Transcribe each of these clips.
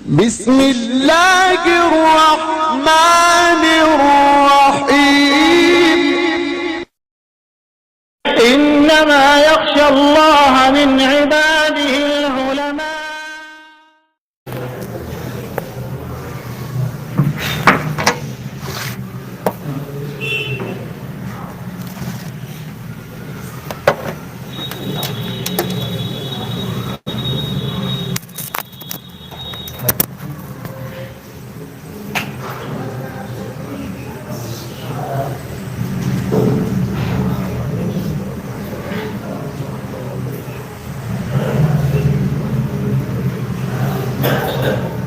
بسم اللہ الرحمن الرحیم انما يخشى الله من عباده العلماء.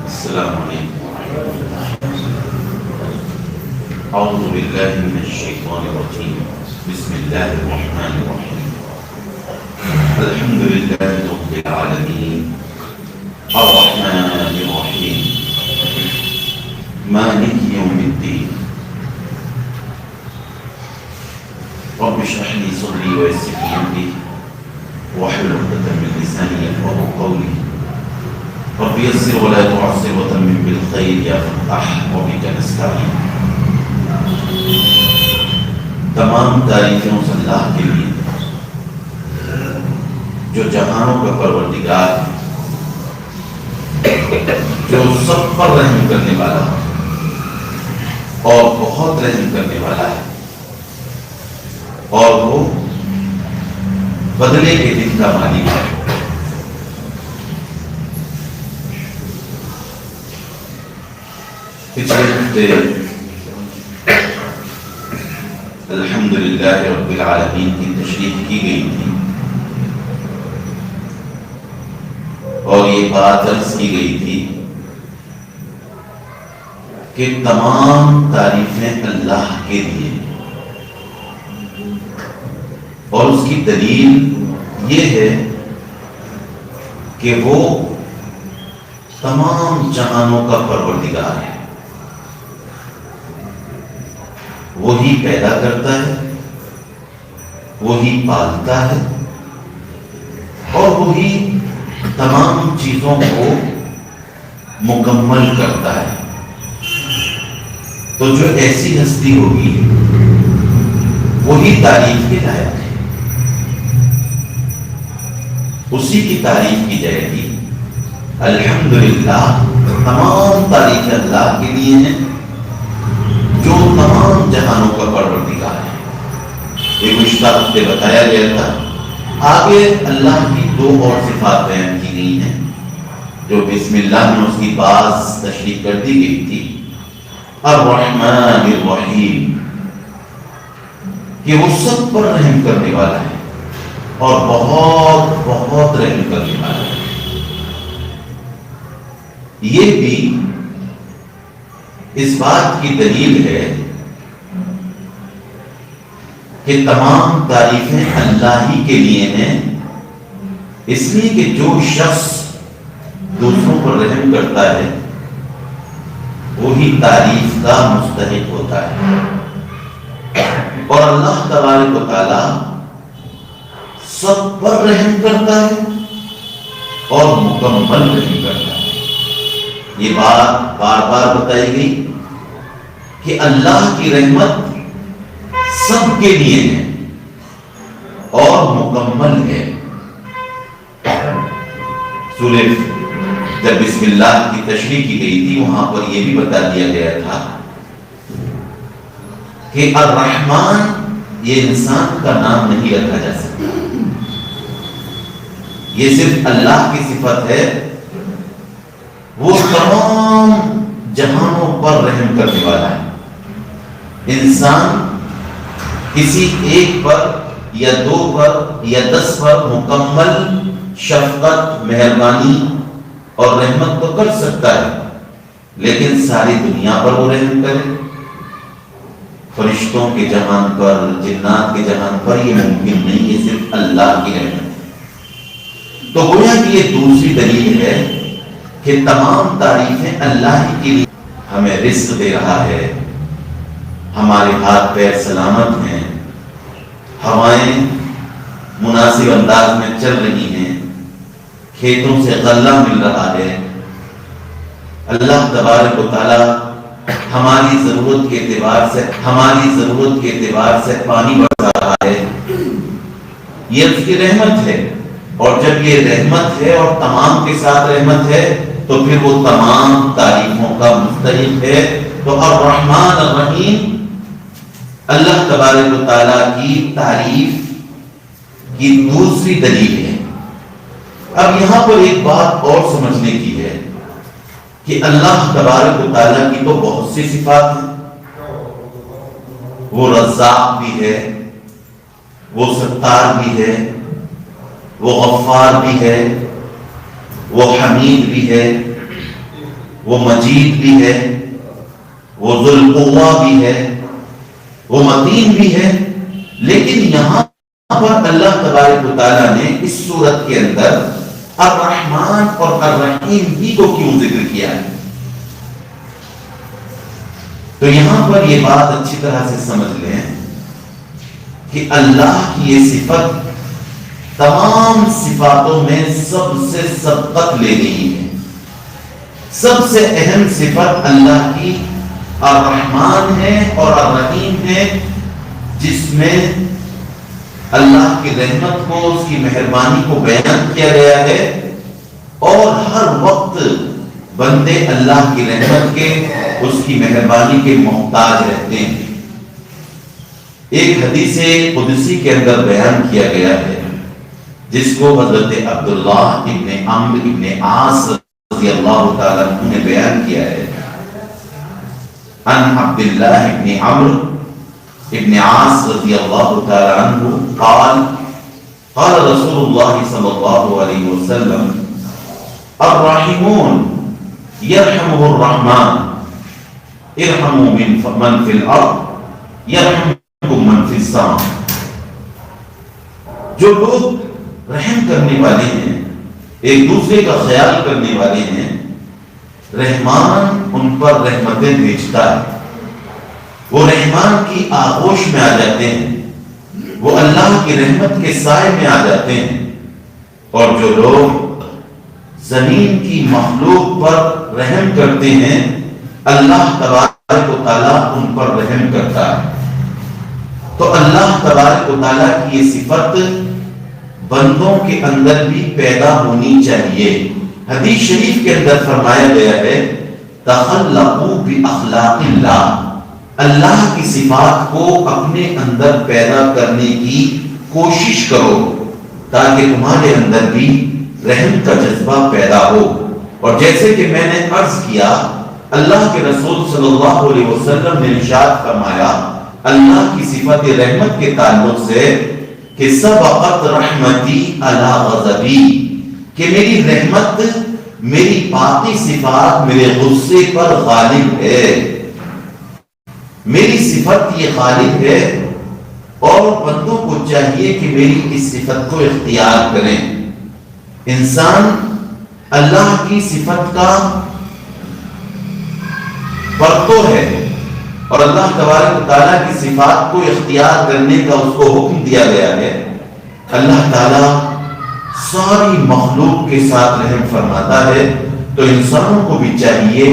السلام علیکم اعوذ باللہ من الشیطان الرجیم بسم اللہ الرحمن الرحیم الحمد للہ رب العالمین الرحمن الرحیم مالک یوم الدین رب اشرح لي صدري ويسر لي امري واحلل عقدة من لساني يفقهوا قولي رب يسر ولا تعسر وتمم بالخير يا فتاح وبك نستعين. تمام تعریفیں اس اللہ کے لیے جو جہانوں کا پروردگار ہے، جو سب پر رحم کرنے والا اور بہت رحم کرنے والا ہے، اور وہ بدلے کے دن کا مالک ہے. پچھلے ہفتے الحمدللہ رب العالمین کی تشریح کی گئی تھی اور یہ بات عرض کی گئی تھی کہ تمام تعریفیں اللہ کے لیے، اور اس کی دلیل یہ ہے کہ وہ تمام جہانوں کا پروردگار ہے. وہی پیدا کرتا ہے، وہی پالتا ہے، اور وہی تمام چیزوں کو مکمل کرتا ہے. تو جو ایسی ہستی ہوگی وہی تعریف کے لائق ہے، اسی کی تعریف کی جائے گی. الحمدللہ تمام تعریف اللہ کے لیے ہیں جو تمام جہانوں کا پروردگار ہے. ایک گزشتہ ہفتے بتایا گیا تھا. آگے اللہ کی دو اور صفات بیان کی گئی ہیں جو بسم اللہ میں اس کی بعض تشریح کر دی گئی تھی. الرحمن الرحیم، کہ وہ سب پر رحم کرنے والا ہے اور بہت بہت رحم کرنے والا ہے. یہ بھی اس بات کی دلیل ہے کہ تمام تعریفیں اللہ ہی کے لیے ہیں، اس لیے کہ جو شخص دوسروں پر رحم کرتا ہے وہی تعریف کا مستحق ہوتا ہے. اور اللہ تبارک و تعالی سب پر رحم کرتا ہے اور مکمل رحم کرتا ہے. یہ بات بار بار بتائی گئی کہ اللہ کی رحمت سب کے لیے ہے اور مکمل ہے. سورہ جب بسم اللہ کی تشریح کی گئی تھی وہاں پر یہ بھی بتا دیا گیا تھا کہ الرحمن یہ انسان کا نام نہیں رکھا جا سکتا، یہ صرف اللہ کی صفت ہے. وہ تمام جہانوں پر رحم کرنے والا ہے. انسان کسی ایک پر یا دو پر یا 10 پر مکمل شفقت، مہربانی اور رحمت تو کر سکتا ہے، لیکن ساری دنیا پر وہ رحم کرے، فرشتوں کے جہان پر، جنات کے جہان پر یہ ممکن نہیں. یہ صرف اللہ کی رحمت ہے. تو گویا کہ یہ دوسری دلیل ہے کہ تمام تعریفیں اللہ ہی کے لیے. ہمیں رزق دے رہا ہے، ہمارے ہاتھ پیر سلامت ہیں، ہوائیں مناسب انداز میں چل رہی ہیں، کھیتوں سے غلہ مل رہا ہے، اللہ تبارک و تعالی ہماری ضرورت کے اعتبار سے پانی برسا رہا ہے، یہ اس کی رحمت ہے، اور جب یہ رحمت ہے اور تمام کے ساتھ رحمت ہے تو پھر وہ تمام تعریفوں کا مستحق ہے۔ تو الرحمن الرحیم اللہ تبارک و تعالیٰ کی تعریف کی دوسری دلیل ہے۔ اب یہاں پر ایک بات اور سمجھنے کی ہے کہ اللہ تبارک و تعالیٰ کی تو بہت سی صفات ہیں، وہ رزاق بھی ہے، وہ ستار بھی ہے، وہ غفار بھی ہے، وہ حمید بھی ہے، وہ مجید بھی ہے، وہ ذو القوہ بھی ہے، وہ متین بھی ہے، لیکن یہاں پر اللہ تبارک و تعالیٰ نے اس صورت کے اندر الرحمن اور الرحیم ہی کو کیوں ذکر کیا ہے؟ تو یہاں پر یہ بات اچھی طرح سے سمجھ لیں کہ اللہ کی یہ صفت تمام صفاتوں میں سب سے سبقت لے گئی ہے۔ سب سے اہم صفت اللہ کی الرحمن ہے اور الرحیم ہے، جس میں اللہ کی رحمت کو، اس کی مہربانی کو بیان کیا گیا ہے، اور ہر وقت بندے اللہ کی رحمت کے، اس کی مہربانی کے محتاج رہتے ہیں۔ ایک حدیث قدسی کے اندر بیان کیا گیا ہے، جس کو حضرت عبداللہ ابن عمرو ابن عاص رضی اللہ تعالیٰ عنہ نے بیان کیا ہے۔ عن عبداللہ ابن عمرو ابن عاص رضی اللہ تعالیٰ عنہ قال قال رسول اللہ صلی اللہ علیہ وسلم الراحمون یرحمہ الرحمن ارحموا من فی الارض یرحمکم من فی السماء۔ جو لوگ رحم کرنے والے ہیں، ایک دوسرے کا خیال کرنے والے ہیں، رحمان ان پر رحمتیں بھیجتا ہے، وہ رحمان کی آغوش میں آ جاتے ہیں، وہ اللہ کی رحمت کے سائے میں آ جاتے ہیں، اور جو لوگ زمین کی مخلوق پر رحم کرتے ہیں، اللہ تبارک و تعالیٰ ان پر رحم کرتا ہے۔ تو اللہ تبارک و تعالیٰ کی یہ صفت بندوں کے اندر بھی پیدا ہونی چاہیے۔ حدیث شریف کے اندر فرمایا گیا ہے تخلقوا باخلاق اللہ، اللہ کی صفات کو اپنے اندر پیدا کرنے کی کوشش کرو تاکہ تمہارے اندر بھی رحم کا جذبہ پیدا ہو۔ اور جیسے کہ میں نے عرض کیا، اللہ کے رسول صلی اللہ علیہ وسلم نے ارشاد فرمایا اللہ کی صفت رحمت کے تعلق سے کہ سبقت رحمتی علی غضبی، کہ میری رحمت، میری باقی صفات میرے غصے پر غالب ہے، میری صفت یہ غالب ہے، اور بندوں کو چاہیے کہ میری اس صفت کو اختیار کریں۔ انسان اللہ کی صفت کا پرتو ہے، اور اللہ تبارک و تعالیٰ کی صفات کو اختیار کرنے کا اس کو حکم دیا گیا ہے۔ اللہ تعالیٰ ساری مخلوق کے ساتھ رحم فرماتا ہے، تو انسانوں کو بھی چاہیے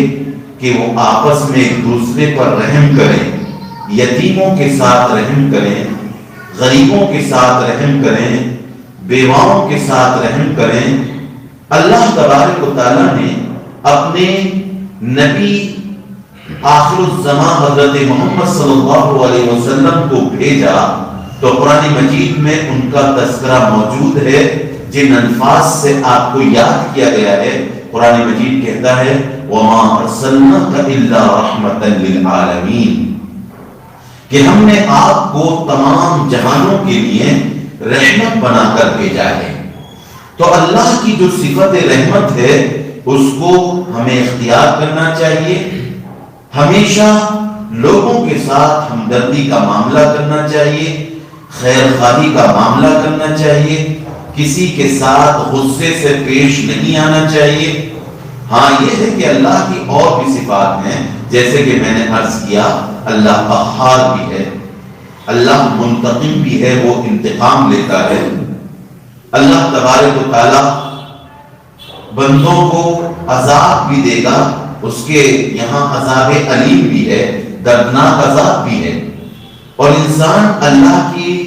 کہ وہ آپس میں ایک دوسرے پر رحم کریں، یتیموں کے ساتھ رحم کریں، غریبوں کے ساتھ رحم کریں، بیواؤں کے ساتھ رحم کریں۔ اللہ تبارک و تعالیٰ نے اپنے نبی آخر الزمان حضرت محمد صلی اللہ علیہ وسلم کو بھیجا تو قرآن مجید میں ان کا تذکرہ موجود ہے، جن الفاظ سے آپ کو یاد کیا گیا ہے۔ قرآن مجید کہتا ہے وَمَا أَرْسَلْنَاكَ إِلَّا رَحْمَةً لِلْعَالَمِينَ، کہ ہم نے آپ کو تمام جہانوں کے لیے رحمت بنا کر بھیجا ہے۔ تو اللہ کی جو صفت رحمت ہے اس کو ہمیں اختیار کرنا چاہیے، ہمیشہ لوگوں کے ساتھ ہمدردی کا معاملہ کرنا چاہیے، خیر خواہی کا معاملہ کرنا چاہیے، کسی کے ساتھ غصے سے پیش نہیں آنا چاہیے۔ ہاں یہ ہے کہ اللہ کی اور بھی صفات ہیں، جیسے کہ میں نے عرض کیا اللہ قہار بھی ہے، اللہ منتقم بھی ہے، وہ انتقام لیتا ہے۔ اللہ تبارک و تعالی بندوں کو عذاب بھی دے گا اس کے یہاں عذاب علیم بھی ہے، دردناک عذاب بھی ہے، اور انسان اللہ کی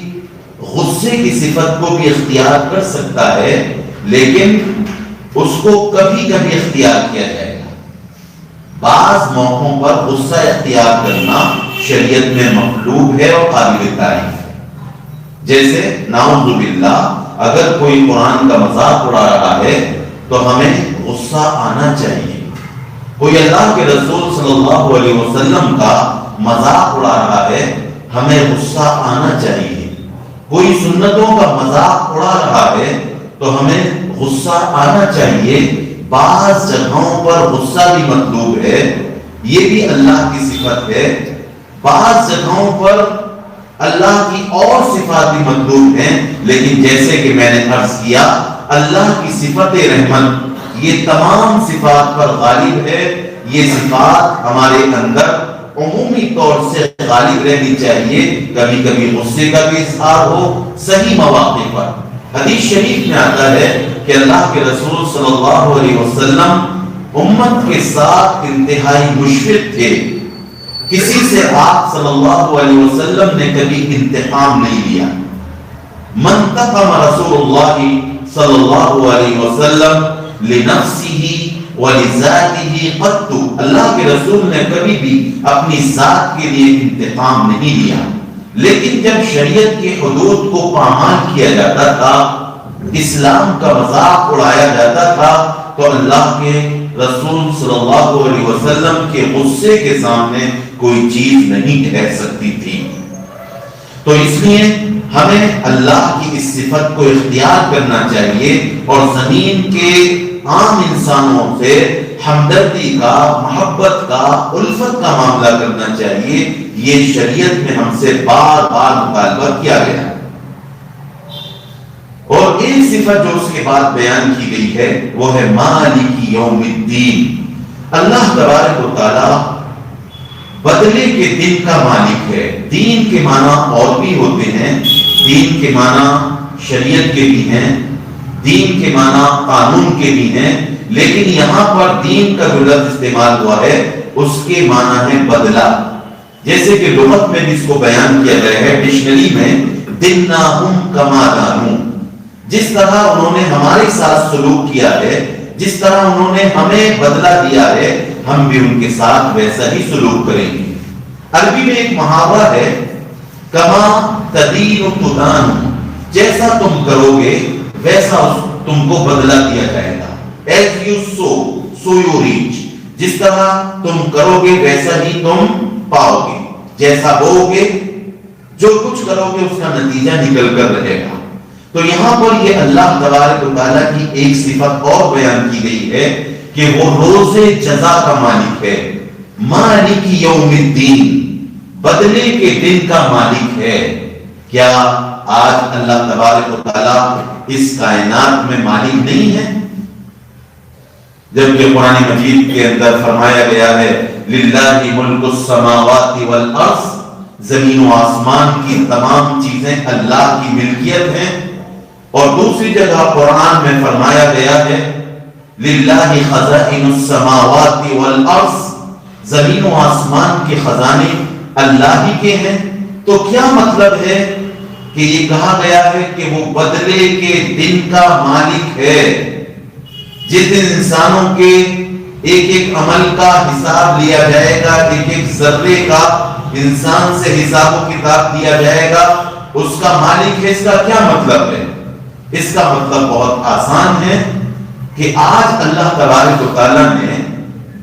غصے کی صفت کو بھی اختیار کر سکتا ہے، لیکن اس کو کبھی کبھی اختیار کیا جائے گا۔ بعض موقعوں پر غصہ اختیار کرنا شریعت میں مطلوب ہے اور قابل تعریف ہے۔ جیسے نعوذ باللہ اگر کوئی قرآن کا مذاق اڑا رہا ہے تو ہمیں غصہ آنا چاہیے۔ کوئی اللہ کے رسول صلی اللہ علیہ وسلم کا مذاق اڑا رہا ہے، ہمیں غصہ آنا چاہیے۔ کوئی سنتوں کا مذاق اڑا رہا ہے تو ہمیں غصہ آنا چاہیے۔ بعض جگہوں پر غصہ بھی مطلوب ہے، یہ بھی اللہ کی صفت ہے۔ بعض جگہوں پر اللہ کی اور صفات بھی مطلوب ہیں، لیکن جیسے کہ میں نے عرض کیا اللہ کی صفت رحمت یہ تمام صفات پر غالب ہے۔ یہ صفات ہمارے اندر عمومی طور سے غالب رہنی چاہیے۔ کبھی کبھی غصے کا بھی اظہار ہو صحیح مواقع پر۔ حدیث شریف میں آتا ہے کہ اللہ کے رسول صلی اللہ علیہ وسلم امت کے ساتھ انتہائی مشفق تھے۔ کسی سے آپ صلی اللہ علیہ وسلم نے کبھی انتقام نہیں لیا۔ منتقم رسول اللہ صلی اللہ علیہ وسلم لنفسہ ولذاتہ قط، اللہ کے رسول نے کبھی بھی اپنی ذات کے لیے انتقام نہیں لیا، لیکن جب شریعت کی حدود کو پامال کیا جاتا تھا، اسلام کا مذاق اڑایا جاتا تھا، تو اللہ کے رسول صلی اللہ علیہ وسلم کے غصے کے سامنے کوئی چیز نہیں ٹھہر سکتی تھی۔ تو اس لیے ہمیں اللہ کی اس صفت کو اختیار کرنا چاہیے اور زمین کے عام انسانوں سے ہمدردی کا، محبت کا، الفت کا معاملہ کرنا چاہیے۔ یہ شریعت میں ہم سے بار بار مطالبہ کیا گیا ہے۔ اور ایک صفت جو اس کے بعد بیان کی گئی ہے وہ ہے مالک یوم الدین۔ اللہ تبارک و تعالی بدلے کے دن کا مالک ہے۔ دین کے معنی اور بھی ہوتے ہیں، دین کے معنی شریعت کے بھی ہیں، دین کے معنی قانون کے بھی ہیں، لیکن یہاں پر دین کا جو لفظ استعمال ہوا ہے اس کے معنی ہے بدلہ۔ جیسے کہ لغت میں بھی اس کو بیان کیا گیا ہے ڈکشنری میں، دنہم کما دانو، جس طرح انہوں نے ہمارے ساتھ سلوک کیا ہے، جس طرح انہوں نے ہمیں بدلہ دیا ہے، ہم بھی ان کے ساتھ ویسا ہی سلوک کریں گے۔ عربی میں ایک محاورہ ہے، کما تدین تدان، جیسا تم کرو گے ویسا تم کو بدلہ دیا جائے گا۔ As you sow, so you reach، جس طرح تم کرو گے ویسا ہی تم پاؤ گے، جیسا بو گے جو کچھ کرو گے اس کا نتیجہ نکل کر رہے گا۔ تو یہاں پر یہ اللہ تبارک و تعالیٰ کی ایک صفت اور بیان کی گئی ہے کہ وہ روز جزا کا مالک ہے، مالک یوم الدین، بدلے کے دن کا مالک ہے۔ کیا آج اللہ تبارک و تعالیٰ اس کائنات میں مالک نہیں ہے؟ جبکہ قرآن مجید کے اندر فرمایا گیا ہے للہ ملک السماوات والارض، زمین و آسمان کی تمام چیزیں اللہ کی ملکیت ہیں۔ اور دوسری جگہ قرآن میں فرمایا گیا ہے للہ خزائن السماوات والارض، زمین و آسمان کے خزانے اللہ ہی کے ہیں۔ تو کیا مطلب ہے کہ یہ کہا گیا ہے کہ وہ بدلے کے دن کا مالک ہے، جس دن انسانوں کے ایک ایک عمل کا حساب لیا جائے گا، ایک ایک ذرے کا انسان سے حساب و کتاب دیا جائے گا، اس کا مالک ہے۔ اس کا کیا مطلب ہے؟ اس کا مطلب بہت آسان ہے کہ آج اللہ تبارک و تعالیٰ نے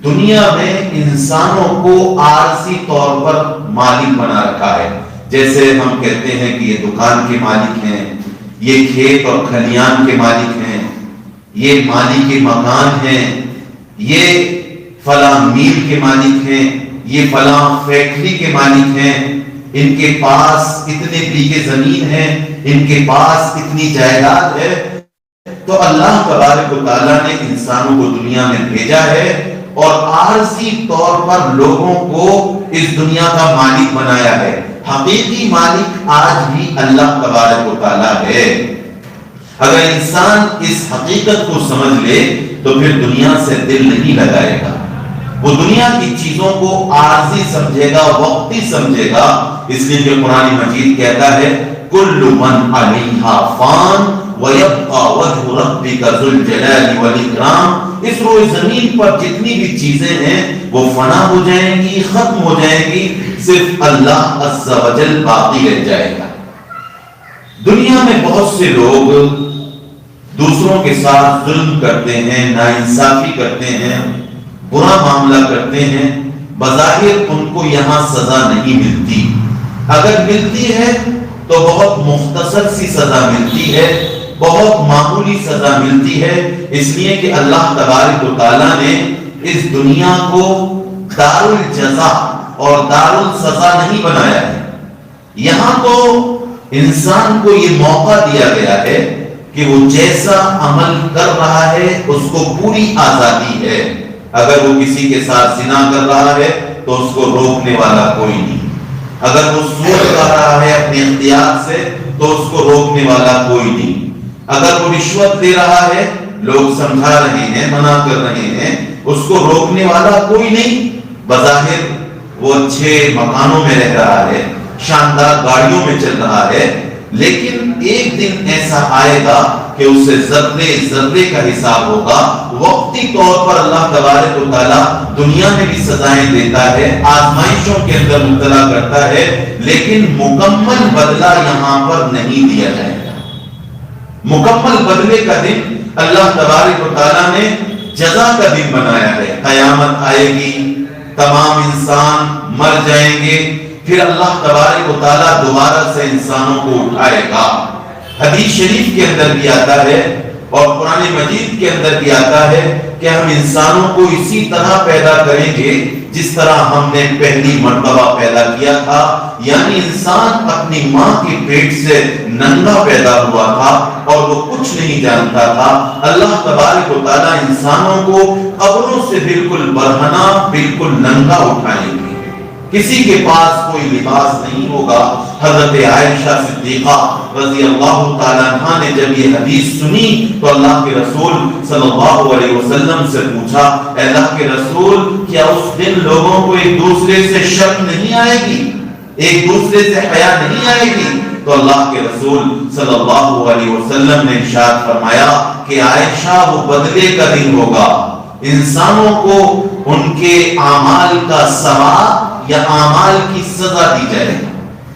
دنیا میں انسانوں کو عارضی طور پر مالک بنا رکھا ہے۔ جیسے ہم کہتے ہیں کہ یہ دکان کے مالک ہیں، یہ کھیت اور کھلیان کے مالک ہیں، یہ مالک کے مکان ہیں، یہ فلاں میل کے مالک ہیں، یہ فلاں فیکٹری کے مالک ہیں، ان کے پاس اتنے بیگھے زمین ہے، ان کے پاس اتنی جائیداد ہے۔ تو اللہ تبارک و تعالیٰ نے انسانوں کو دنیا میں بھیجا ہے اور عارضی طور پر لوگوں کو اس دنیا کا مالک بنایا ہے۔ حقیقی مالک آج بھی اللہ تبارک و تعالیٰ ہے۔ اگر انسان اس حقیقت کو سمجھ لے تو پھر دنیا سے دل نہیں لگائے گا۔ وہ دنیا کی چیزوں کو عارضی سمجھے گا، وقتی سمجھے گا، اس لیے کہ قرآن مجید کہتا ہے کل من علیہا فان وَيَبْقَى وَجْهُ رَبِّكَ ذُو الْجَلَالِ وَالْإِكْرَامِ، اس روئے زمین پر جتنی بھی چیزیں ہیں وہ فنا ہو جائیں گی، ختم ہو جائیں گی، صرف اللہ عز و جل باقی رہ جائے گا۔ دنیا میں بہت سے لوگ دوسروں کے ساتھ ظلم کرتے ہیں، ناانصافی کرتے ہیں، برا معاملہ کرتے ہیں، بظاہر ان کو یہاں سزا نہیں ملتی، اگر ملتی ہے تو بہت مختصر سی سزا ملتی ہے، بہت معمولی سزا ملتی ہے، اس لیے کہ اللہ تبارک و تعالیٰ نے اس دنیا کو دار الجزا اور دار السزا نہیں بنایا ہے۔ یہاں تو انسان کو یہ موقع دیا گیا ہے کہ وہ جیسا عمل کر رہا ہے اس کو پوری آزادی ہے، اگر وہ کسی کے ساتھ زنا کر رہا ہے تو اس کو روکنے والا کوئی نہیں، اگر وہ سود کر رہا ہے اپنے اختیار سے تو اس کو روکنے والا کوئی نہیں، اگر وہ رشوت دے رہا ہے، لوگ سمجھا رہے ہیں، منع کر رہے ہیں، اس کو روکنے والا کوئی نہیں۔ بظاہر وہ اچھے مکانوں میں رہ رہا ہے، شاندار گاڑیوں میں چل رہا ہے، لیکن ایک دن ایسا آئے گا کہ اسے ذرے ذرے کا حساب ہوگا۔ وقتی طور پر اللہ تبارک و تعالیٰ دنیا میں بھی سزائیں دیتا ہے، آزمائشوں کے اندر مبتلا کرتا ہے، لیکن مکمل بدلہ یہاں پر نہیں دیا جائے گا۔ مکمل بدلے کا دن اللہ تبارک و تعالیٰ نے جزا کا دن بنایا ہے۔ قیامت آئے گی، تمام انسان مر جائیں گے، پھر اللہ تبارک و تعالیٰ دوبارہ سے انسانوں کو اٹھائے گا۔ حدیث شریف کے اندر بھی آتا ہے اور قرآن مجید کے اندر بھی آتا ہے کہ ہم انسانوں کو اسی طرح پیدا کریں گے جس طرح ہم نے پہلی مرتبہ پیدا کیا تھا، یعنی انسان اپنی ماں کے پیٹ سے ننگا پیدا ہوا تھا اور وہ کچھ نہیں جانتا تھا۔ اللہ تبارک و تعالیٰ انسانوں کو قبروں سے بالکل برہنہ، بالکل ننگا اٹھائیں گے، کسی کے پاس کوئی لباس نہیں ہوگا۔ حضرت عائشہ صدیقہ رضی اللہ تعالیٰ عنہ نے جب یہ حدیث سنی تو اللہ کے رسول صلی اللہ علیہ وسلم سے پوچھا، اے اللہ کے رسول، کیا اس دن لوگوں کو ایک دوسرے سے شرم نہیں آئے گی، ایک دوسرے سے حیا نہیں آئے گی؟ تو اللہ کے رسول صلی اللہ علیہ وسلم نے ارشاد فرمایا کہ عائشہ وہ بدلے کا دن ہوگا، انسانوں کو ان کے اعمال کا ثواب یا اعمال کی سزا دی جائے گی۔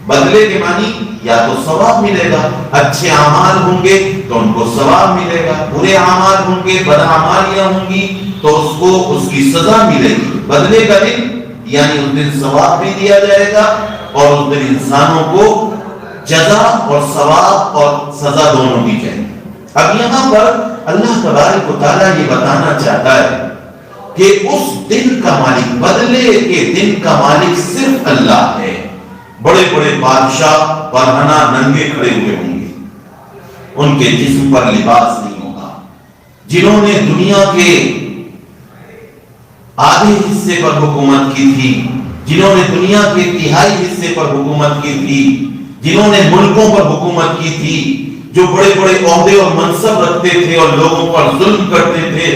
بدلے کے معنی یا تو ثواب ملے گا، اچھے اعمال ہوں گے تو ان کو ثواب ملے گا، برے اعمال ہوں گے، بد اعمالیاں ہوں گی تو اس کو اس کی سزا ملے گی۔ بدلے کا دن یعنی اس دن ثواب بھی دیا جائے گا اور اس دن انسانوں کو جزا اور ثواب اور سزا دونوں دی جائے گی۔ اب یہاں پر اللہ تبارک و تعالیٰ یہ بتانا چاہتا ہے کہ اس دن کا مالک، بدلے کے دن کا مالک صرف اللہ ہے۔ بڑے بڑے بادشاہ برہنہ ننگے کھڑے ہوئے ہوں گے، ان کے جسم پر لباس نہیں ہوگا۔ جنہوں نے دنیا کے آدھے حصے پر حکومت کی تھی، جنہوں نے دنیا کے تہائی حصے پر حکومت کی تھی، جنہوں نے ملکوں پر حکومت کی تھی، جو بڑے بڑے عہدے اور منصب رکھتے تھے اور لوگوں پر ظلم کرتے تھے،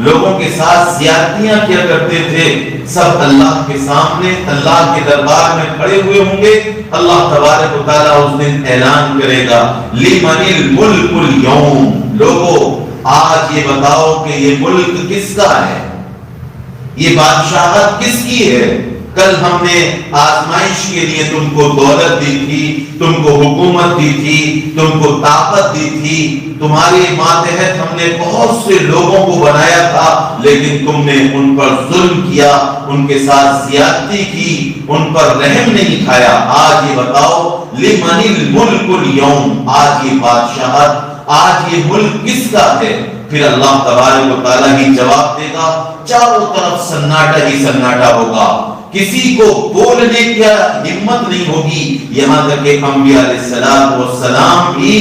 لوگوں کے ساتھ زیادتیاں کیا کرتے تھے، سب اللہ کے سامنے اللہ کے دربار میں کھڑے ہوئے ہوں گے۔ اللہ تبارک و تعالیٰ اس دن اعلان کرے گا لمن الملک اليوم، لوگوں آج یہ بتاؤ کہ یہ ملک کس کا ہے، یہ بادشاہت کس کی ہے؟ کل ہم نے آزمائش کے لیے تم کو دولت دی تھی، تم کو حکومت دی تھی، تم کو طاقت دی تھی، تمہارے ماتحت ہم نے بہت سے لوگوں کو بنایا تھا، لیکن تم نے ان پر ظلم کیا، ان کے ساتھ زیادتی کی، ان پر رحم نہیں کھایا۔ آج یہ بتاؤ لمن الملک اليوم، آج یہ بادشاہت، آج یہ ملک کس کا ہے؟ پھر اللہ تبارک و تعالیٰ ہی جواب دے گا، چاروں طرف سناٹا ہی سناٹا ہوگا، کسی کو بولنے کی ہمت نہیں ہوگی، یہاں تک کہ انبیاء علیہ السلام بھی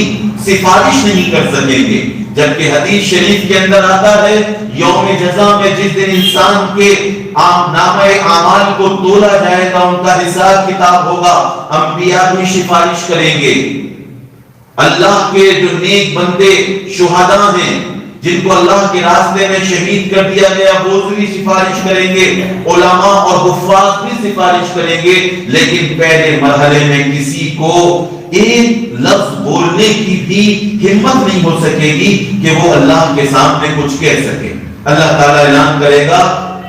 سفارش نہیں کر سکیں گے۔ جبکہ حدیث شریف کے اندر آتا ہے یوم جزا میں جس دن انسان کے نامہ اعمال کو تولا جائے گا، ان کا حساب کتاب ہوگا، انبیاء بھی سفارش کریں گے۔ اللہ کے جو نیک بندے شہداء ہیں جن کو اللہ کے راستے میں شہید کر دیا گیا وہ بھی سفارش کریں گے، علماء اور حفاظ بھی سفارش کریں گے، لیکن پہلے مرحلے میں کسی کو ایک لفظ بولنے کی بھی ہمت نہیں ہو سکے گی کہ وہ اللہ کے سامنے کچھ کہہ سکے۔ اللہ تعالیٰ اعلان کرے گا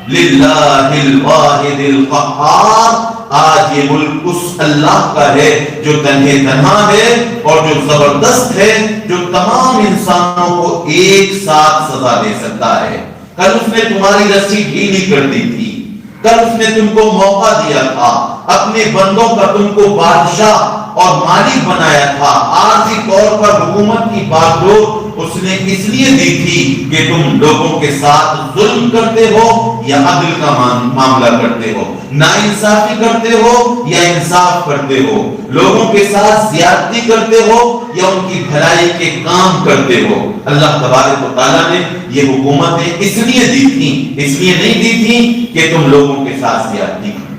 للہ الواحد القہار، آج یہ ملک اس اللہ کا ہے جو تنہا ہے اور جو زبردست ہے، جو تمام انسانوں کو ایک ساتھ سزا دے سکتا ہے۔ کل اس نے تمہاری رسی ڈھیلی کر دی تھی، کل اس نے تم کو موقع دیا تھا، اپنے بندوں کا تم کو بادشاہ اور مالک بنایا تھا، عارضی طور پر حکومت کی بازدور اس نے اس لیے دی تھی کہ تم لوگوں کے ساتھ ظلم کرتے ہو یا عدل کا معاملہ کرتے ہو، ناانصافی کرتے ہو یا انصاف کرتے ہو، لوگوں کے ساتھ زیادتی کرتے ہو یا ان کی بھلائی کے کام کرتے ہو۔ اللہ تبارک و تعالیٰ نے یہ حکومتیں اس لیے دی تھیں، اس لیے نہیں دی تھیں کہ تم لوگوں کے ساتھ زیادتی کرو۔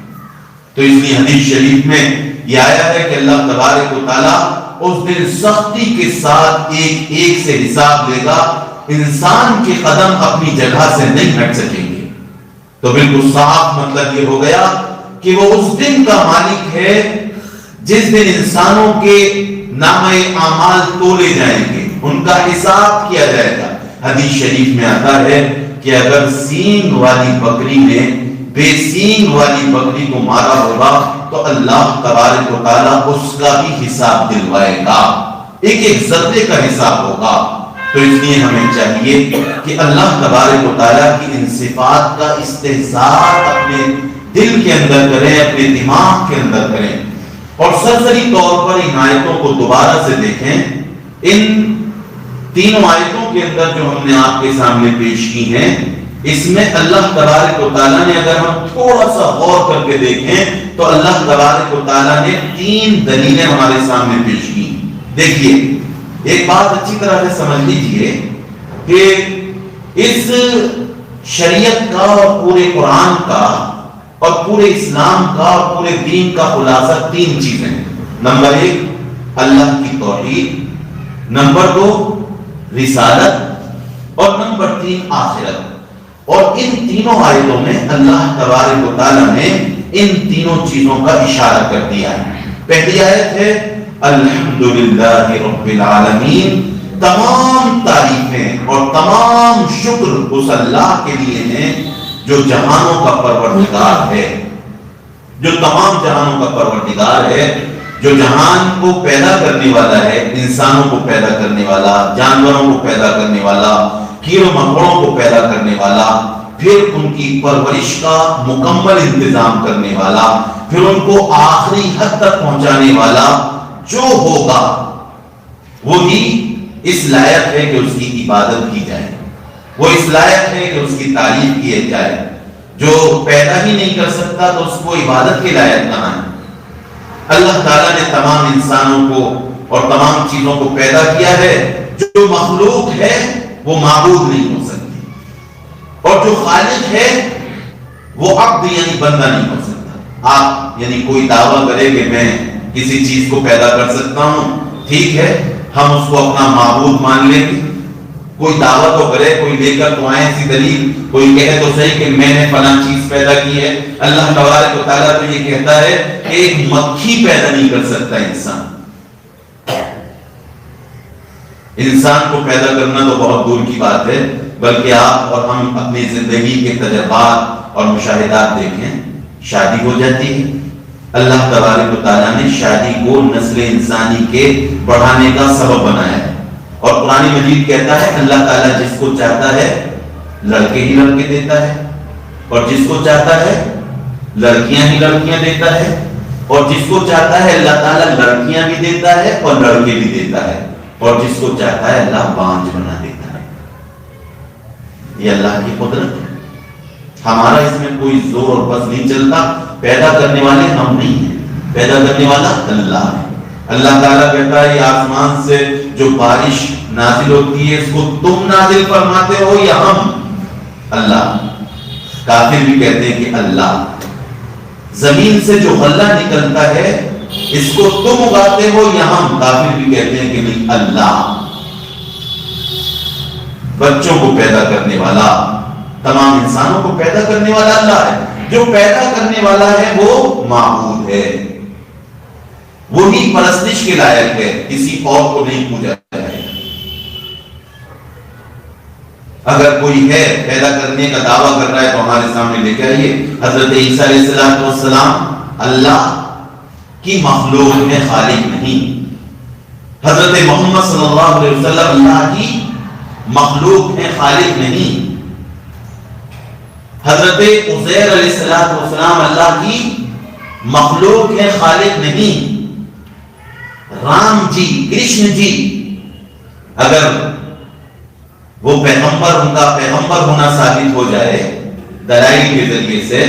تو اس لیے حدیث شریف میں یہ آیا ہے کہ اللہ تبارک و تعالیٰ اس دن سختی کے ساتھ ایک ایک سے حساب لے گا، انسان کے قدم اپنی جگہ سے نہیں ہٹ سکیں گے۔ تو بالکل صاف مطلب یہ ہو گیا کہ وہ اس دن کا مالک ہے جس دن انسانوں کے نامۂ اعمال تولے جائیں گے، ان کا حساب کیا جائے گا۔ حدیث شریف میں آتا ہے کہ اگر سینگ والی بکری نے بے سینگ والی بکری کو مارا ہوگا تو اللہ تبارک و تعالیٰ اس کا بھی حساب دلوائے گا، ایک ایک ذرے کا حساب ہوگا۔ تو اس لیے ہمیں چاہیے کہ اللہ تبارک و تعالیٰ کی ان صفات کا استحضار اپنے دل کے اندر کریں، اپنے دماغ کے اندر کریں، اور سرسری طور پر ان آیتوں کو دوبارہ سے دیکھیں۔ ان تینوں آیتوں کے اندر جو ہم نے آپ کے سامنے پیش کی ہیں، اس میں اللہ تبارک و تعالیٰ نے، اگر ہم تھوڑا سا غور کر کے دیکھیں تو اللہ تبارک و تعالیٰ نے 3 دلیلیں ہمارے سامنے پیش کی۔ دیکھیے، ایک بات اچھی طرح سے سمجھ لیجئے کہ اس شریعت کا اور پورے قرآن کا اور پورے اسلام کا اور پورے دین کا خلاصہ 3 چیزیں ہیں۔ نمبر 1 اللہ کی توحید، نمبر 2 رسالت، اور نمبر 3 آخرت۔ اور ان تینوں آیتوں میں اللہ تبارک و تعالیٰ نے ان تینوں چیزوں کا اشارہ کر دیا ہے۔ پہلی آیت ہے الحمدللہ رب العالمین، تمام تعریفیں اور تمام شکر اس اللہ کے لیے ہیں جو جہانوں کا پروردگار ہے، جو تمام جہانوں کا پروردگار ہے، جو جہان کو پیدا کرنے والا ہے، انسانوں کو پیدا کرنے والا، جانوروں کو پیدا کرنے والا، کیڑوں مکوڑوں کو پیدا کرنے والا، پھر ان کی پرورش کا مکمل انتظام کرنے والا، پھر ان کو آخری حد تک پہنچانے والا، جو ہوگا وہی اس لائق ہے کہ اس کی عبادت کی جائے، وہ اس لائق ہے کہ اس کی تعریف کی جائے۔ جو پیدا ہی نہیں کر سکتا تو اس کو عبادت کے لائق کہاں ہے؟ اللہ تعالیٰ نے تمام انسانوں کو اور تمام چیزوں کو پیدا کیا ہے، جو مخلوق ہے وہ معبود نہیں ہو سکتی، اور جو خالق ہے وہ عبد یعنی بندہ نہیں ہو سکتا۔ آپ یعنی کوئی دعویٰ کرے کہ میں کسی چیز کو پیدا کر سکتا ہوں، ٹھیک ہے، ہم اس کو اپنا معبود مان لیں گے۔ کوئی دعویٰ تو کرے، کوئی لے کر تو آئے ایسی دلیل، کوئی کہے تو صحیح کہ میں نے فلاں چیز پیدا کی ہے۔ اللہ تبارک و تعالیٰ تو یہ کہتا ہے کہ ایک مکھی پیدا نہیں کر سکتا انسان۔ انسان کو پیدا کرنا تو بہت دور کی بات ہے، بلکہ آپ اور ہم اپنی زندگی کے تجربات اور مشاہدات دیکھیں، شادی ہو جاتی ہے، اللہ تبارک و تعالیٰ نے شادی کو نسل انسانی کے بڑھانے کا سبب بنایا ہے، اور قرآن مجید کہتا ہے اللہ تعالیٰ جس کو چاہتا ہے لڑکے ہی لڑکے دیتا ہے، اور جس کو چاہتا ہے لڑکیاں ہی لڑکیاں دیتا ہے، اور جس کو چاہتا ہے اللہ تعالیٰ لڑکیاں بھی دیتا ہے اور لڑکے بھی دیتا ہے، اور جس کو چاہتا ہے اللہ بانجھ بنا دیتا ہے۔ یہ اللہ کی قدرت ہے، ہمارا اس میں کوئی زور اور بس نہیں چلتا۔ پیدا کرنے والے ہم نہیں ہیں، پیدا کرنے والا اللہ ہے۔ اللہ تعالیٰ کہتا ہے یہ آسمان سے جو بارش نازل ہوتی ہے اس کو تم نازل فرماتے ہو یا ہم؟ اللہ۔ کافر بھی کہتے ہیں کہ اللہ۔ زمین سے جو غلہ نکلتا ہے اس کو تم اگاتے ہو یا ہم؟ کافر بھی کہتے ہیں کہ نہیں، اللہ۔ بچوں کو پیدا کرنے والا، تمام انسانوں کو پیدا کرنے والا اللہ ہے. جو پیدا کرنے والا ہے وہ معبود ہے، وہی پرستش کے لائق ہے، کسی اور کو نہیں پوجا جائے. اگر کوئی ہے پیدا کرنے کا دعویٰ کر رہا ہے تو ہمارے سامنے لے کے آئیے. حضرت عیسیٰ علیہ السلام اللہ کی مخلوق ہے، خالق نہیں. حضرت محمد صلی اللہ علیہ وسلم اللہ کی مخلوق ہے، خالق نہیں. حضرت عزیر علیہ السلام اللہ کی مخلوق ہے، خالق نہیں. رام جی، کرشن جی، اگر وہ پیغمبر، ان کا پیغمبر ہونا ثابت ہو جائے دلائل کے ذریعے سے،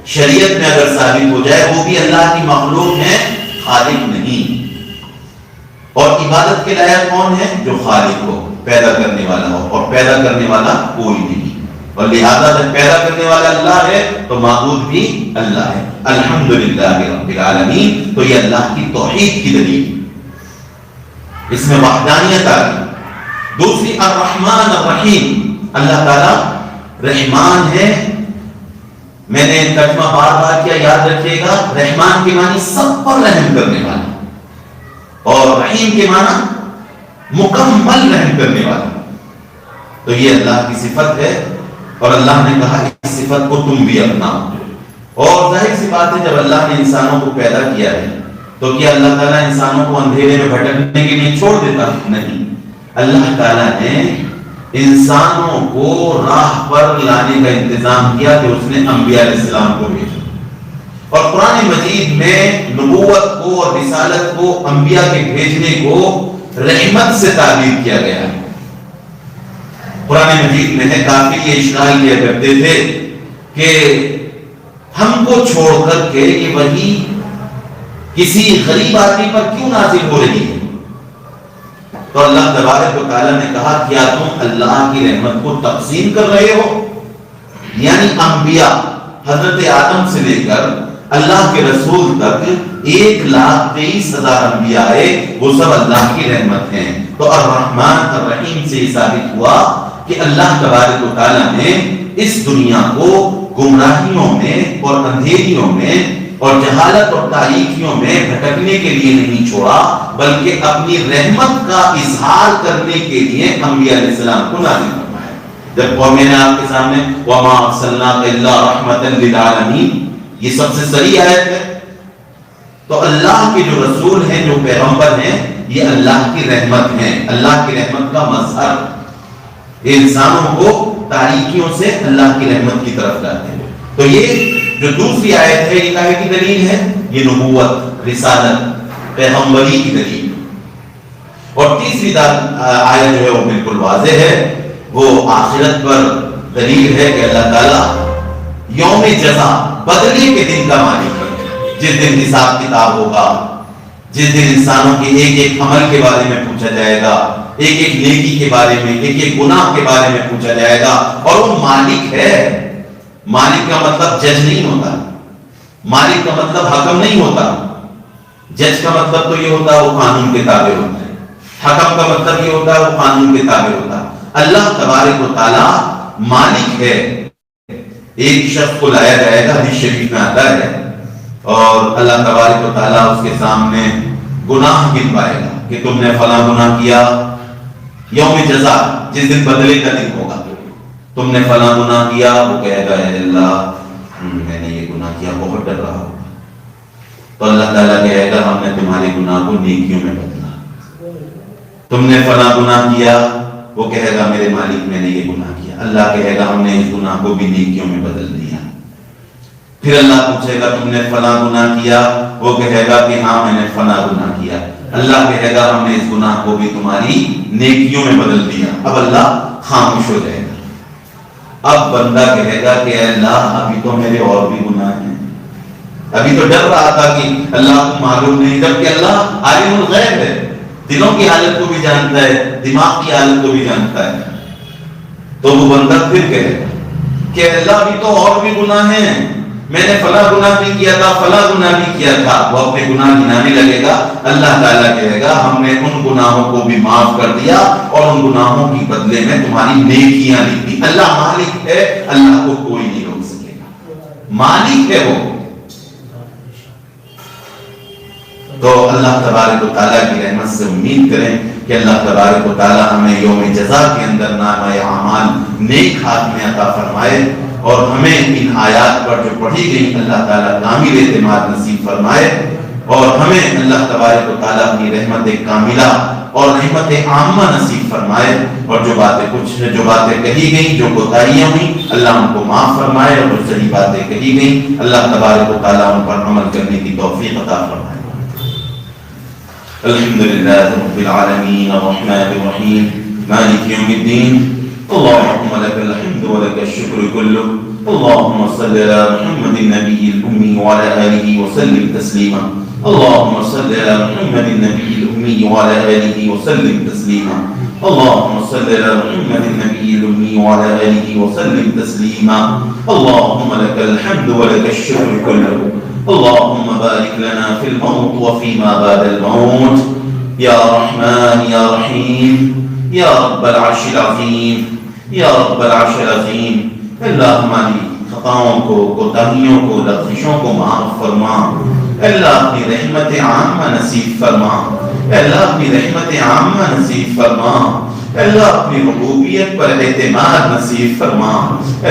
شریعت میں اگر ثابت ہو جائے، وہ بھی اللہ کی مخلوق ہے، خالق نہیں. اور عبادت کے لائق کون ہے؟ جو خالق ہو، پیدا کرنے والا ہو، اور پیدا کرنے والا کوئی نہیں. اور لہذا جب پیدا کرنے والا اللہ ہے تو معبود بھی اللہ ہے. الحمدللہ رب العالمین. تو یہ اللہ کی توحید کی دلیل، اس میں وحدانیت آ گئی. دوسری الرحمن الرحیم، اللہ تعالی رحمان ہے. میں نے ترجمہ بار بار کیا، یاد رکھیے گا. رحمان کے معنی سب پر رحم کرنے والا، اور رحیم کے معنی مکمل رحم کرنے والا. تو یہ اللہ کی صفت ہے، اور اللہ نے کہا اس صفت کو تم بھی اپناؤ. اور ظاہر سی بات ہے، جب اللہ نے انسانوں کو پیدا کیا ہے تو کیا اللہ تعالیٰ انسانوں کو اندھیرے میں بھٹکنے کے لیے چھوڑ دیتا؟ نہیں. اللہ تعالیٰ نے انسانوں کو راہ پر لانے کا انتظام کیا کہ اس نے انبیاء علیہ السلام کو بھیجا. اور قرآن مجید میں نبوت کو اور رسالت کو، انبیاء کے بھیجنے کو رحمت سے تعبیر کیا گیا ہے. قرآن مجید میں ہے، کافی یہ اشکال کیا کرتے تھے کہ ہم کو چھوڑ کر کے یہ وحی کسی غریب آدمی پر کیوں نازل ہو رہی ہے؟ تو اللہ تبارک و تعالیٰ نے کہا کیا تم اللہ کی رحمت کو تقسیم کر رہے ہو؟ یعنی انبیاء حضرت آدم سے لے کر اللہ کے رسول تک 1,23,000 انبیاء آئے، وہ سب اللہ کی رحمت ہیں. تو الرحمن الرحیم سے یہ ثابت ہوا کہ اللہ تبارک و تعالیٰ نے اس دنیا کو گمراہیوں میں اور اندھیریوں میں اور جہالت اور تاریکیوں میں بھٹکنے کے لیے نہیں چھوڑا، بلکہ اپنی رحمت کا اظہار کرنے کے لیے انبیاء علیہ السلام کو نازل فرمایا. جب میں نے آپ کے سامنے وَمَا أَرْسَلْنَاكَ إِلَّا رَحْمَةً لِلْعَالَمِينَ، یہ سب سے صریح آیت ہے. تو اللہ کے جو رسول ہیں، جو پیغمبر ہیں، یہ اللہ کی رحمت ہیں، اللہ کی رحمت کا مظہر. انسانوں کو تاریکیوں سے اللہ کی رحمت کی طرف لاتے ہیں. تو یہ جو دوسری آیت ہے، یہ کاہے کی دلیل ہے؟ یہ نبوت، رسالت، پیغمبری کی دلیل. اور تیسری آیت جو ہے وہ بالکل واضح ہے، وہ آخرت پر دلیل ہے کہ اللہ تعالیٰ یوم جزا، بدلے کے دن کا مالک ہے. جس دن حساب کتاب ہوگا، جس دن انسانوں کے ایک ایک عمل کے بارے میں پوچھا جائے گا، ایک ایک نیکی کے بارے میں، ایک ایک گناہ کے بارے میں پوچھا جائے گا. اور وہ مالک ہے. مالک کا مطلب جج نہیں ہوتا، مالک کا مطلب حکم نہیں ہوتا. جج کا مطلب تو یہ ہوتا ہے وہ قانون کے تابع ہوتا ہے، حکم کا مطلب یہ ہوتا ہے وہ قانون کے تابع ہوتا ہے. اللہ تبارک و تعالیٰ مالک ہے. ایک شخص کو لایا جائے گا، حدیث شریف میں آتا ہے، اور اللہ تبارک و تعالیٰ اس کے سامنے گناہ گنوائے گا کہ تم نے فلاں گناہ کیا. یوم جزا، جس دن بدلے کا دن ہوگا، تم نے فلاں گناہ کیا. وہ کہے گا اے اللہ میں نے یہ گناہ کیا، بہت ڈر رہا ہوں. تو اللہ تعالیٰ کہے گا ہم نے تمہارے گناہ کو نیکیوں میں بدلا. تم نے فلاں گناہ کیا. وہ کہے گا میرے مالک میں نے یہ گناہ کیا. اللہ کہے گا ہم نے اس گناہ کو بھی نیکیوں میں بدل دیا. پھر اللہ پوچھے گا تم نے فلاں گناہ کیا. وہ کہے گا کہ ہاں میں نے فلاں گناہ کیا. اللہ کہے گا ہم نے اس گناہ کو بھی تمہاری نیکیوں میں بدل دیا. اب اللہ خاموش ہو جائے گا. اب بندہ کہے گا کہ اے اللہ ابھی تو میرے اور بھی گناہ ہیں، ابھی تو ڈر رہا تھا کہ اللہ کو معلوم نہیں، جبکہ اللہ عالم الغیب ہے، دلوں کی حالت کو بھی جانتا ہے، دماغ کی حالت کو بھی جانتا ہے. تو وہ بندہ پھر کہے گا کہ اللہ ابھی تو اور بھی گناہ ہیں، میں نے فلاں گناہ بھی کیا تھا، فلاں گناہ بھی کیا تھا، وہ اپنے گناہ گنانے لگے گا، اللہ تعالیٰ کہے گا ہم نے ان گناہوں کو بھی معاف کر دیا اور ان گناہوں کی بدلے میں تمہاری نیکیاں لکھ دی۔ اللہ مالک ہے، اللہ کو کوئی نہیں روک سکے گا، مالک ہے وہ۔ تو اللہ تبارک و تعالیٰ کی رحمت سے امید کریں کہ اللہ تبارک و تعالیٰ ہمیں یوم جزا کے اندر نامہ اعمال نیک خاتمے عطا فرمائے، اور ہمیں ان آیات پر جو پڑھی گئی اللہ تعالیٰ کامل اعتماد نصیب فرمائے، اور ہمیں اللہ تبارک و تعالیٰ کی رحمت کاملہ اور رحمت عامہ نصیب فرمائے، اور جو باتیں کہی گئیں، جو کوتاہیاں ہوئیں، اللہ ان کو معاف فرمائے، اور جو صحیح باتیں کہی گئیں اللہ تبارک و تعالیٰ ان پر عمل کرنے کی توفیق عطا فرمائے۔ الحمدللہ رب العالمین الرحمن الرحیم مالک یوم الدین اللهم لك الحمد ولك الشكر كله اللهم صل على محمد النبي الأمي وعلى آله وسلم تسليما اللهم صل على محمد النبي الأمي وعلى آله وسلم تسليما اللهم صل على محمد النبي الأمي وعلى آله وسلم تسليما اللهم لك الحمد ولك الشكر كله اللهم بارك لنا في الموت وفيما بعد الموت يا رحمن يا رحيم يا رب العرش العظيم یا رب العرش العظیم، اللہ ہماری خطاؤں کو، کوتاہیوں کو، لغزشوں کو معاف فرما، اللہ اپنی رحمت عامہ نصیب فرما، اللہ اپنی رحمت عامہ نصیب فرما، اللہ اپنی ربوبیت پر اعتماد نصیب فرما،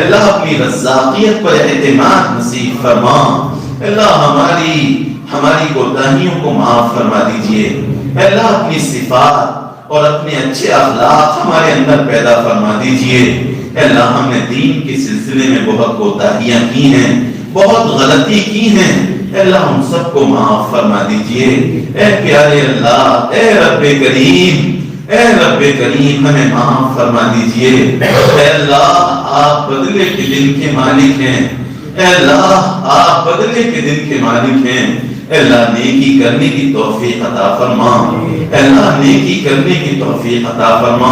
اللہ اپنی رزاقیت پر اعتماد نصیب فرما، اللہ ہماری کوتاہیوں کو معاف فرما دیجئے، اللہ اپنی صفات اور اپنے اچھے اخلاق ہمارے اندر پیدا فرما دیجئے۔ اللہ ہم نے دین کے سلسلے میں بہت کوتاہیاں کی ہیں، بہت غلطی کی ہیں، اللہ ہم سب کو معاف فرما دیجئے۔ اے پیارے اللہ، اے رب کریم ہمیں معاف فرما دیجئے۔ اے اللہ آپ بدلے کے دن کے مالک ہیں، اے اللہ آپ بدلے کے دن کے مالک ہیں، اے اللہ نیکی کرنے کی توفیق عطا فرما، اے اللہ نیکی کرنے کی توفیق عطا فرما،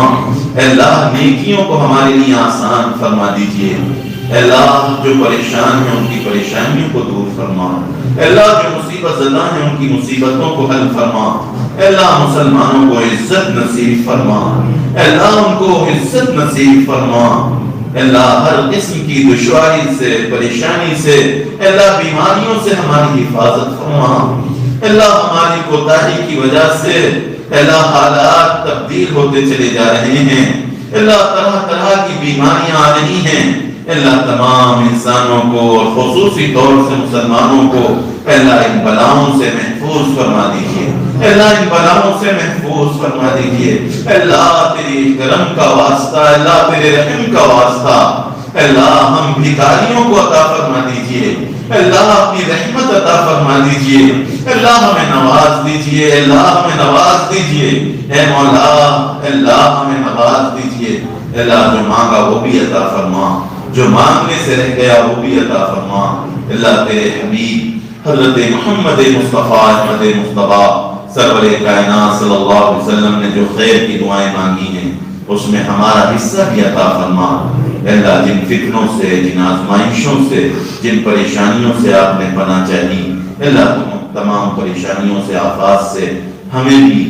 اے اللہ نیکیوں کو ہمارے لیے آسان فرما دیجئے، اے اللہ جو پریشان ہیں ان کی پریشانیوں کو دور فرما، اے اللہ جو مصیبت زدہ ہیں ان کی مصیبتوں کو حل فرما، اے اللہ مسلمانوں کو عزت نصیب فرما، اے اللہ ان کو عزت نصیب فرما، اللہ ہر قسم کی دشواری سے، پریشانی سے، اللہ بیماریوں سے ہماری حفاظت فرما، اللہ ہماری کوتاہی کی وجہ سے اللہ حالات تبدیل ہوتے چلے جا رہے ہیں، اللہ طرح طرح کی بیماریاں آ رہی ہیں، اللہ تمام انسانوں کو اور خصوصی طور سے مسلمانوں کو اللہ ان بلاؤں سے محفوظ فرما دیجئے، اللہ ان بلاؤں سے محفوظ فرما دیجئے، اللہ تیری کرم کا واسطہ، اللہ تیرے رحم کا واسطہ، اللہ ہم بھکاریوں کو عطا فرما دیجئے، اللہ اپنی رحمت عطا فرما دیجئے، اللہ ہمیں نواز دیجئے، اللہ ہمیں نواز دیجئے، اے مولا اللہ ہمیں نواز دیجئے، اللہ جو مانگا وہ بھی عطا فرما، جو مانگنے سے رہ گیا وہ بھی عطا فرما، اللہ تیرے حبیب حضرت محمد مصطفیٰ احمد مصطفیٰ سرور کائنات صلی اللہ علیہ وسلم نے جو خیر کی دعائیں مانگی ہیں اس میں ہمارا حصہ بھی عطا فرما، اللہ جن فتنوں سے، جن آزمائشوں سے، جن پریشانیوں سے آپ نے پناہ چاہی، اللہ تمام پریشانیوں سے، آفات سے ہمیں بھی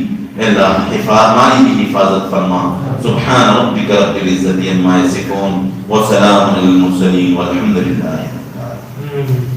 اللہ ہماری بھی حفاظت فرما۔ سبحان ربک رب العزت عما یصفون وسلام علی المرسلین والحمد للہ۔